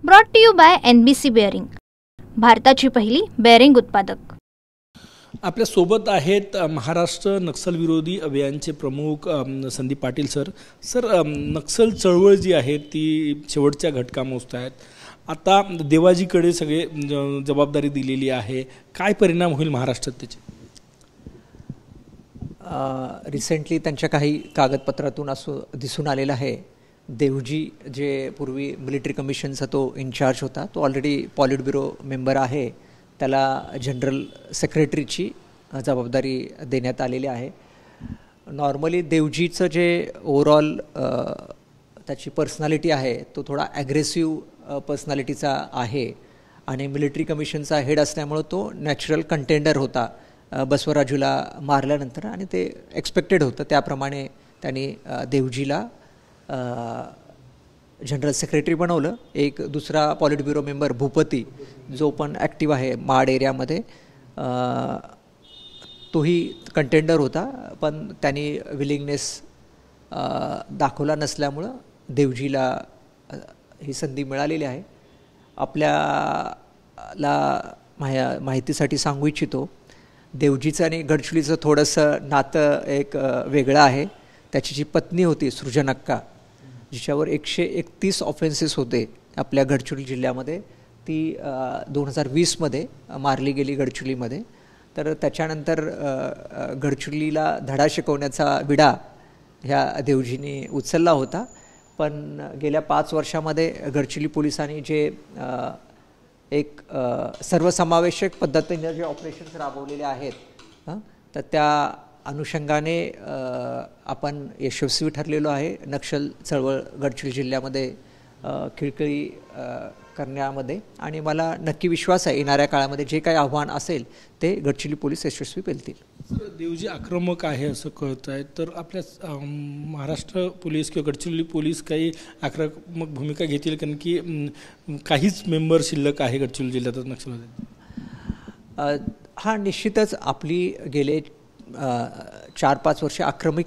Brought to you by NBC bearing, भारताची पहिली bearing उत्पादक। आपल्या सोबत आहेत महाराष्ट्र नक्सल विरोधी अभियानचे प्रमुख संदीप पाटील सर। नक्सल चळवळ जी आहे ती शेवटच्या घटका मोजत आहेत। आता देवाजीकडे सगळे जबाबदारी दिलेली आहे, काय परिणाम होईल महाराष्ट्रात त्याचे? रिसेंटली त्यांच्या काही कागदपत्रातून असं दिसून आलेलं आहे, देवजी जे पूर्वी मिलिटरी कमिशनचा तो इन्चार्ज होता, तो ऑलरेडी पॉलिट ब्युरो मेंबर आहे, त्याला जनरल सेक्रेटरीची जबाबदारी देण्यात आलेली आहे। नॉर्मली देवजीचं जे ओव्हरऑल त्याची पर्सनॅलिटी आहे तो थोडा ॲग्रेसिव्ह पर्सनॅलिटीचा आहे आणि मिलिटरी कमिशनचा हेड असल्यामुळं तो नॅचरल कंटेंडर होता बसवराजूला मारल्यानंतर, आणि ते एक्सपेक्टेड होतं। त्याप्रमाणे त्यांनी देवजीला जनरल सेक्रेटरी बनवलं। एक दुसरा पॉलिट ब्युरो मेंबर भूपती, जो पण ॲक्टिव्ह आहे माड एरियामध्ये, तोही कंटेंडर होता, पण त्यांनी विलिंगनेस दाखवला नसल्यामुळं देवजीला ही संधी मिळालेली आहे। आपल्याला माहितीसाठी सांगू इच्छितो, देवजीचं आणि गडचिरोलीचं थोडंसं नातं एक वेगळं आहे। त्याची जी पत्नी होती सृजनक्का, जिच्यावर 131 ऑफेन्सेस होते आपल्या गडचिरोली जिल्ह्यामध्ये, ती 2020मध्ये मारली गेली गडचिरोलीमध्ये। तर त्याच्यानंतर गडचिरोलीला धडा शिकवण्याचा विडा ह्या देवजीने उचलला होता, पण गेल्या 5 वर्षामध्ये गडचिरोली पोलिसांनी जे एक सर्वसमावेशक पद्धतीने जे ऑपरेशन्स राबवलेले आहेत, तर त्या अनुषंगाने आपण यशस्वी ठरलेलो आहे नक्षल चळवळ गडचिरोली जिल्ह्यामध्ये खिळखिळी करण्यामध्ये, आणि मला नक्की विश्वास आहे येणाऱ्या काळामध्ये जे काही आव्हान असेल ते गडचिरोली पोलीस यशस्वी पेलतील। देवजी आक्रमक आहे असं कळत आहे, तर आपल्या महाराष्ट्र पोलीस किंवा गडचिरोली पोलीस काही आक्रमक भूमिका घेतील? कारण की काहीच मेंबर शिल्लक आहे गडचिरोली जिल्ह्यात नक्षलवादी। हां, निश्चितच आपली गेले 4-5 वर्षे आक्रमक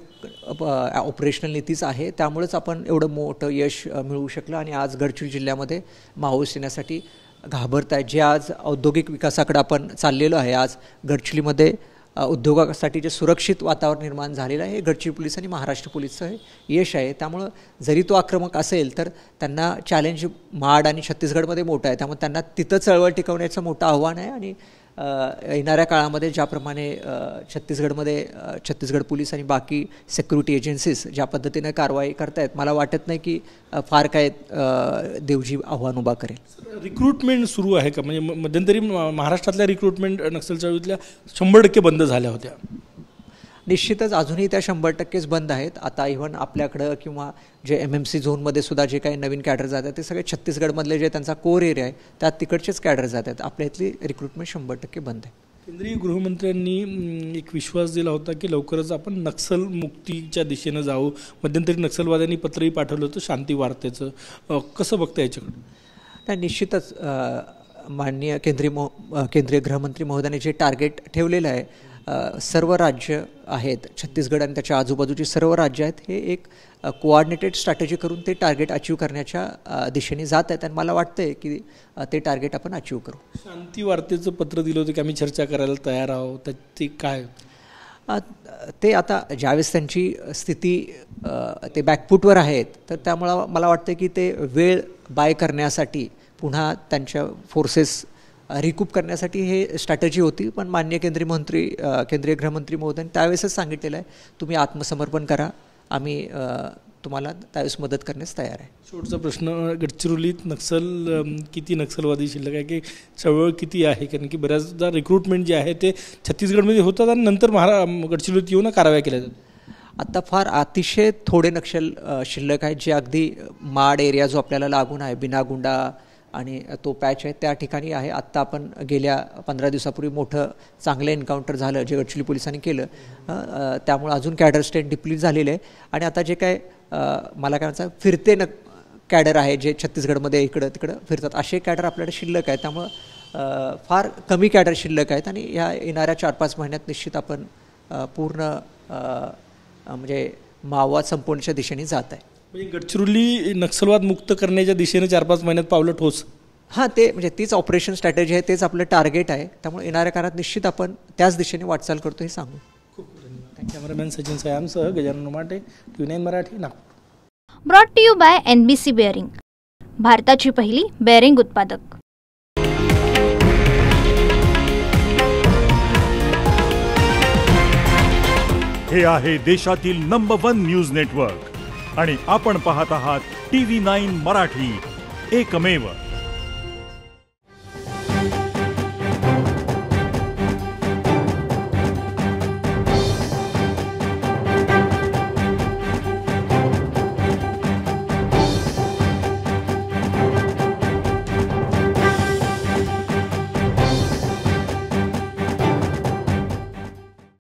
ऑपरेशनल नीतीच आहे, त्यामुळेच आपण एवढं मोठं यश मिळवू शकलं। आणि आज गडचिरोली जिल्ह्यामध्ये माओवादी येण्यासाठी घाबरत आहे। जे आज औद्योगिक विकासाकडे आपण चाललेलो आहे, आज गडचिरोलीमध्ये उद्योगासाठी जे सुरक्षित वातावरण निर्माण झालेलं आहे, हे गडचिरोली पोलीस आणि महाराष्ट्र पोलीसचं हे यश आहे। त्यामुळं जरी तो आक्रमक असेल तर त्यांना चॅलेंज माड आणि छत्तीसगडमध्ये मोठं आहे, त्यामुळे त्यांना तिथं चळवळ टिकवण्याचं मोठं आव्हान आहे। आणि येणाऱ्या काळामध्ये ज्याप्रमाणे छत्तीसगड पोलीस आणि बाकी सिक्युरिटी एजन्सीज ज्या पद्धतीने कारवाई करतायत, मला वाटत नाही की फार काय देवजी आव्हान उभा करेल। रिक्रुटमेंट सुरू आहे का? म्हणजे मध्यंतरी महाराष्ट्रातल्या रिक्रुटमेंट नक्सल चळवळीतल्या 100% बंद झाल्या होत्या। निश्चितच अजूनही त्या 100%च बंद आहेत। आता इव्हन आपल्याकडं किंवा जे MMC झोनमध्ये सुद्धा जे काही नवीन कॅडर जातात ते सगळे छत्तीसगडमधले जे त्यांचा कोर एरिया आहे त्यात तिकडचेच कॅडर जातात। आपल्या इथली रिक्रुटमेंट 100% बंद आहे। केंद्रीय गृहमंत्र्यांनी एक विश्वास दिला होता की लवकरच आपण नक्सल मुक्तीच्या दिशेनं जाऊ। मध्यंतरी नक्षलवाद्यांनी पत्रही पाठवलं होतं शांती वार्तेचं, कसं बघता याच्याकडे? निश्चितच माननीय केंद्रीय गृहमंत्री महोदयांनी जे टार्गेट ठेवलेलं आहे, सर्व राज्य आहेत, छत्तीसगड आणि त्याच्या आजूबाजूची सर्व राज्य आहेत, हे एक कोऑर्डिनेटेड स्ट्रॅटेजी करून ते टार्गेट अचीव करण्याच्या दिशेने जात आहेत, आणि मला वाटतं आहे की ते टार्गेट आपण अचीव करू। शांती वार्तेचं पत्र दिलं होतं की आम्ही चर्चा करायला तयार आहोत, तर ते काय? ते आता ज्यावेळेस त्यांची स्थिती ते बॅकफूटवर आहेत, तर त्यामुळं मला वाटतं की ते वेळ बाय करण्यासाठी, पुन्हा त्यांच्या फोर्सेस रिकूप करण्यासाठी हे स्ट्रॅटेजी होती। पण माननीय केंद्रीय गृहमंत्री महोदयांनी त्यावेळेसच सांगितलेलं आहे, तुम्ही आत्मसमर्पण करा, आम्ही तुम्हाला त्यावेळेस मदत करण्यास तयार आहे। शेवटचा प्रश्न, गडचिरोलीत किती नक्षलवादी शिल्लक आहे, की चळवळ किती आहे? कारण की बऱ्याचदा रिक्रुटमेंट जे आहे ते छत्तीसगडमध्ये होतात आणि नंतर गडचिरोलीत येऊन कारवाया केल्या जातात। आता फार अतिशय थोडे नक्षल शिल्लक आहेत, जे अगदी माड एरिया जो आपल्याला लागून आहे, बिनागुंडा आणि तो पॅच आहे, त्या ठिकाणी आहे। आत्ता आपण गेल्या 15 दिवसापूर्वी मोठं चांगलं एन्काउंटर झालं जे गडचिरोली पोलिसांनी केलं, त्यामुळे अजून कॅडर स्टेट डिप्लीट झालेले आहे। आणि आता जे काय मला काय म्हणायचं, फिरते कॅडर आहे जे छत्तीसगडमध्ये इकडं तिकडं फिरतात, असे कॅडर आपल्याकडे शिल्लक आहे। त्यामुळं फार कमी कॅडर शिल्लक आहेत, आणि ह्या येणाऱ्या 4-5 महिन्यात निश्चित आपण पूर्ण म्हणजे माओवाद संपवण्याच्या दिशेने जात आहे। म्हणजे गडचिरोली नक्षलवाद मुक्त करण्याच्या दिशेने 4-5 महिन्यात पावलं ठोस. हां, ते म्हणजे तीच ऑपरेशन स्ट्रॅटेजी आहे, तेच आपलं टार्गेट आहे. त्यामुळे येणाऱ्या काळात निश्चित आपण त्याच दिशेने वाटचाल करतो हे सांगू. कॅमेरामॅन सचिन सयामसह Gajanan Umate, TV9 Marathi, Nagpur. Brought to you by NBC bearing, भारताची पहिली बेअरिंग उत्पादक. हे आहे देशातील नंबर 1 न्यूज नेटवर्क आणि आपण पाहत आहात TV9 मराठी, एकमेव.